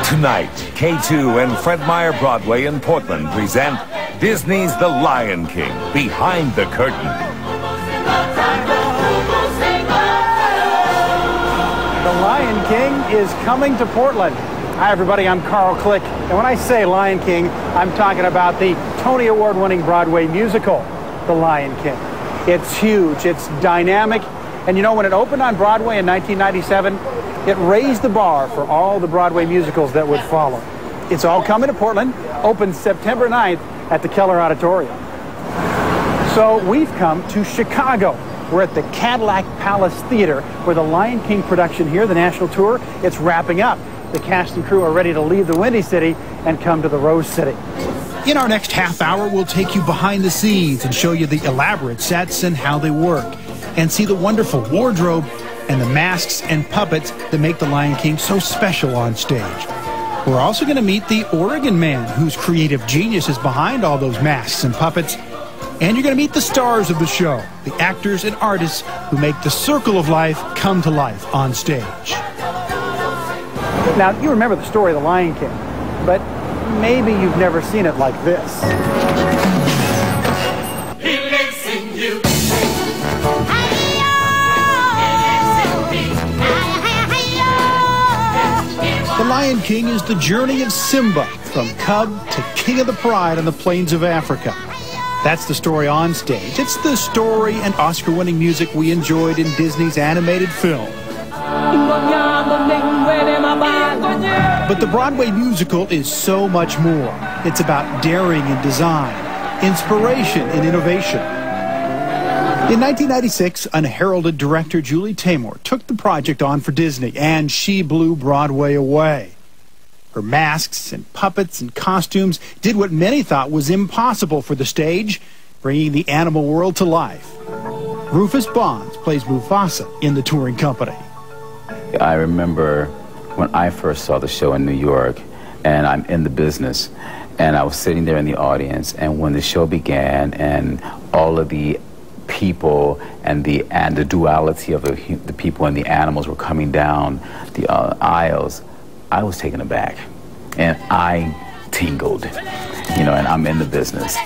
Tonight, K2 and Fred Meyer Broadway in Portland present Disney's The Lion King, Behind the Curtain. The Lion King is coming to Portland. Hi everybody, I'm Carl Click, and when I say Lion King, I'm talking about the Tony Award-winning Broadway musical, The Lion King. It's huge, it's dynamic, and you know, when it opened on Broadway in 1997, it raised the bar for all the Broadway musicals that would follow. It's all coming to Portland, opens September 9th at the Keller Auditorium. So we've come to Chicago. We're at the Cadillac Palace Theater, where the Lion King production here, the national tour, it's wrapping up. The cast and crew are ready to leave the Windy City and come to the Rose City. In our next half hour, we'll take you behind the scenes and show you the elaborate sets and how they work, and see the wonderful wardrobe and the masks and puppets that make the Lion King so special on stage. We're also going to meet the Oregon man, whose creative genius is behind all those masks and puppets. And you're going to meet the stars of the show, the actors and artists who make the circle of life come to life on stage. Now, you remember the story of the Lion King, but maybe you've never seen it like this. He lives in you. The Lion King is the journey of Simba, from cub to king of the pride on the plains of Africa. That's the story on stage. It's the story and Oscar-winning music we enjoyed in Disney's animated film. But the Broadway musical is so much more. It's about daring in design, inspiration and innovation. In 1996, unheralded director Julie Taymor took the project on for Disney, and she blew Broadway away. Her masks and puppets and costumes did what many thought was impossible for the stage, bringing the animal world to life. Rufus Bonds plays Mufasa in the touring company. I remember when I first saw the show in New York, and I'm in the business, and I was sitting there in the audience, and when the show began and all of the people and the duality of the people and the animals were coming down the aisles, I was taken aback, and I tingled, you know, and I'm in the business.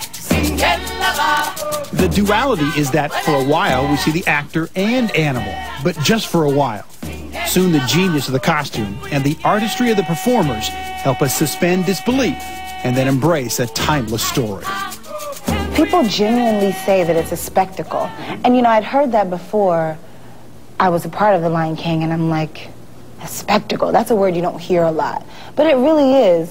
The duality is that for a while we see the actor and animal, but just for a while. Soon the genius of the costume and the artistry of the performers help us suspend disbelief and then embrace a timeless story. People genuinely say that it's a spectacle. And you know, I'd heard that before I was a part of The Lion King, and I'm like, a spectacle, that's a word you don't hear a lot. But it really is.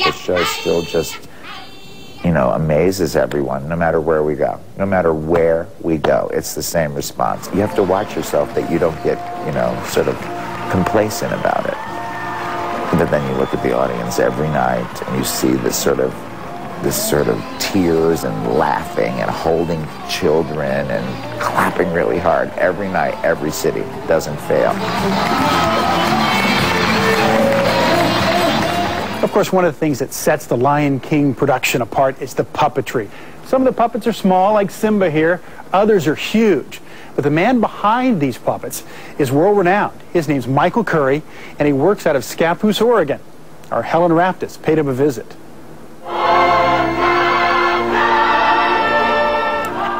The show still just, you know, amazes everyone, no matter where we go. No matter where we go, it's the same response. You have to watch yourself that you don't get, you know, sort of complacent about it. But then you look at the audience every night and you see this sort of tears and laughing and holding children and clapping really hard every night, every city. Doesn't fail. Of course, one of the things that sets the Lion King production apart is the puppetry. Some of the puppets are small, like Simba here. Others are huge. But the man behind these puppets is world-renowned. His name's Michael Curry, and he works out of Scappoose, Oregon. Our Helen Raftis paid him a visit.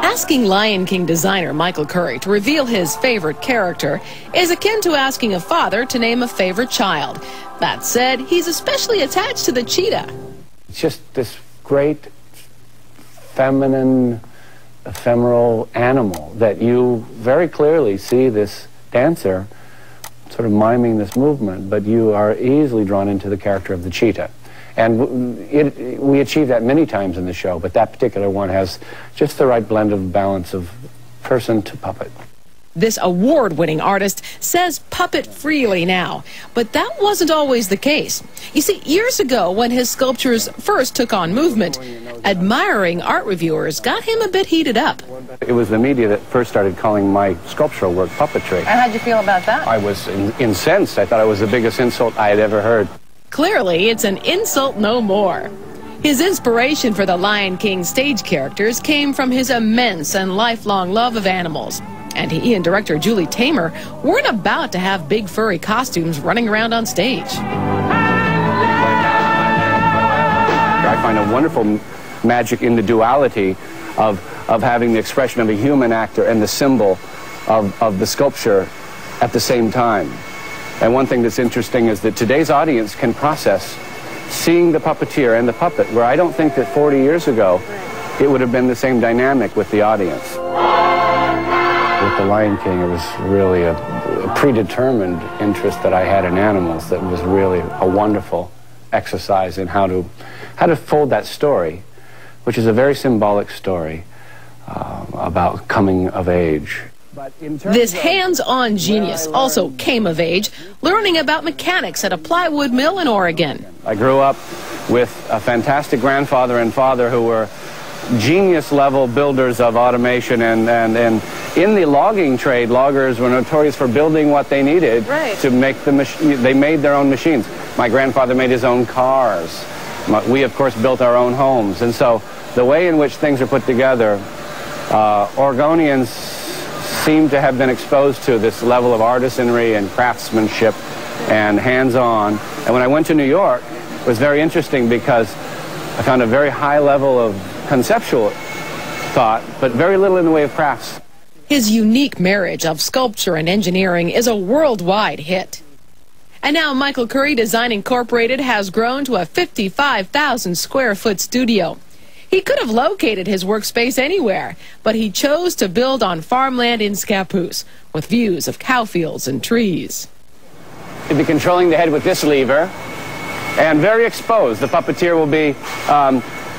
Asking Lion King designer Michael Curry to reveal his favorite character is akin to asking a father to name a favorite child. That said, he's especially attached to the cheetah. It's just this great, feminine, ephemeral animal that you very clearly see this dancer sort of miming this movement, but you are easily drawn into the character of the cheetah. And we achieve that many times in the show, but that particular one has just the right blend of balance of person to puppet. This award-winning artist says puppet freely now, but that wasn't always the case. You see, years ago, when his sculptures first took on movement, admiring art reviewers got him a bit heated up. It was the media that first started calling my sculptural work puppetry. And how'd you feel about that? I was incensed. I thought it was the biggest insult I had ever heard. Clearly, it's an insult no more. His inspiration for the Lion King stage characters came from his immense and lifelong love of animals. And he and director Julie Taymor weren't about to have big furry costumes running around on stage. I find a wonderful magic in the duality of having the expression of a human actor and the symbol of the sculpture at the same time. And one thing that's interesting is that today's audience can process seeing the puppeteer and the puppet, where I don't think that 40 years ago it would have been the same dynamic with the audience. With The Lion King, it was really a predetermined interest that I had in animals that was really a wonderful exercise in how to fold that story, which is a very symbolic story about coming of age. This hands-on genius also came of age, learning about mechanics at a plywood mill in Oregon. I grew up with a fantastic grandfather and father who were genius-level builders of automation, and in the logging trade, loggers were notorious for building what they needed to make the machine. They made their own machines. My grandfather made his own cars. We, of course, built our own homes. And so the way in which things are put together, Oregonians seem to have been exposed to this level of artisanry and craftsmanship and hands-on. And when I went to New York, it was very interesting because I found a very high level of conceptual thought, but very little in the way of crafts. His unique marriage of sculpture and engineering is a worldwide hit. And now Michael Curry Design Incorporated has grown to a 55,000 square foot studio. He could have located his workspace anywhere, but he chose to build on farmland in Scappoose with views of cow fields and trees. You'll be controlling the head with this lever, and very exposed. The puppeteer will be,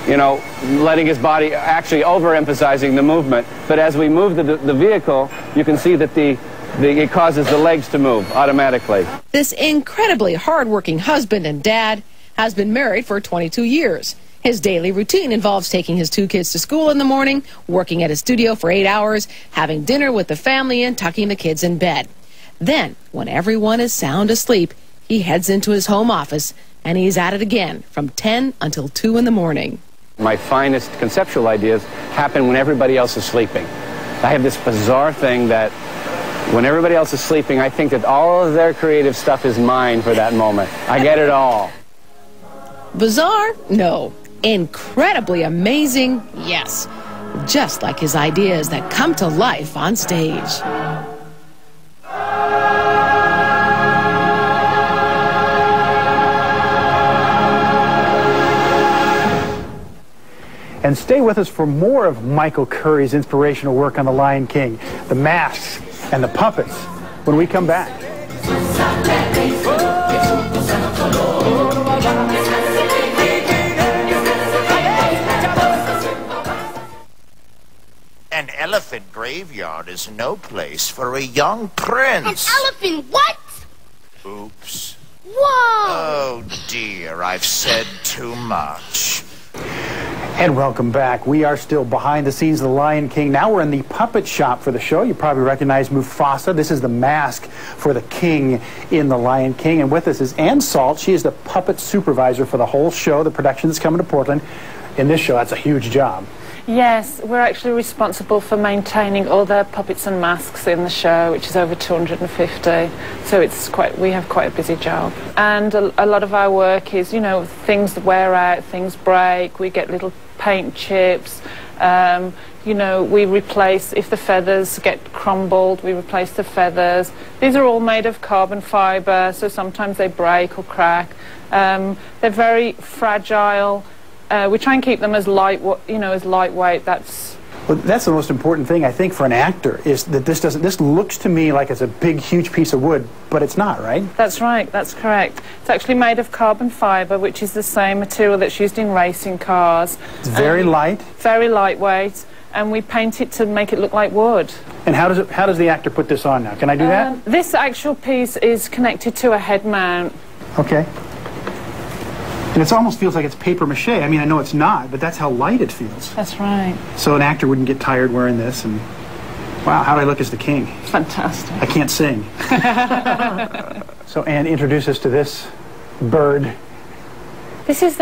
you know, letting his body, actually overemphasizing the movement. But as we move the vehicle, you can see that it causes the legs to move automatically. This incredibly hardworking husband and dad has been married for 22 years. His daily routine involves taking his 2 kids to school in the morning, working at his studio for 8 hours, having dinner with the family, and tucking the kids in bed. Then, when everyone is sound asleep, he heads into his home office, and he's at it again from 10 until 2 in the morning. My finest conceptual ideas happen when everybody else is sleeping. I have this bizarre thing that when everybody else is sleeping, I think that all of their creative stuff is mine for that moment. I get it all. Bizarre? No. Incredibly amazing? Yes. Just like his ideas that come to life on stage. And stay with us for more of Michael Curry's inspirational work on The Lion King, the masks and the puppets, when we come back. An elephant graveyard is no place for a young prince. An elephant what? Oops. Whoa! Oh dear, I've said too much. And welcome back. We are still behind the scenes of The Lion King. Now we're in the puppet shop for the show. You probably recognize Mufasa. This is the mask for the king in The Lion King. And with us is Ann Salt. She is the puppet supervisor for the whole show, the production that's coming to Portland. In this show, that's a huge job. Yes, we're actually responsible for maintaining all the puppets and masks in the show, which is over 250. So we have quite a busy job. And a lot of our work is, you know, things wear out, things break, we get little paint chips, you know, we replace, if the feathers get crumbled, we replace the feathers. These are all made of carbon fiber, so sometimes they break or crack. They're very fragile. We try and keep them as lightweight. That's the most important thing, I think, for an actor, is that this looks to me like it's a big, huge piece of wood, but it's not, right? That's right, that's correct. It's actually made of carbon fiber, which is the same material that's used in racing cars. It's very light. Very lightweight, and we paint it to make it look like wood. And how does the actor put this on now? Can I do that? This actual piece is connected to a head mount. Okay. And it almost feels like it's paper mache. I mean, I know it's not, but that's how light it feels. That's right. So an actor wouldn't get tired wearing this, and wow, how do I look as the king? Fantastic. I can't sing. So Anne, introduce us to this bird. This is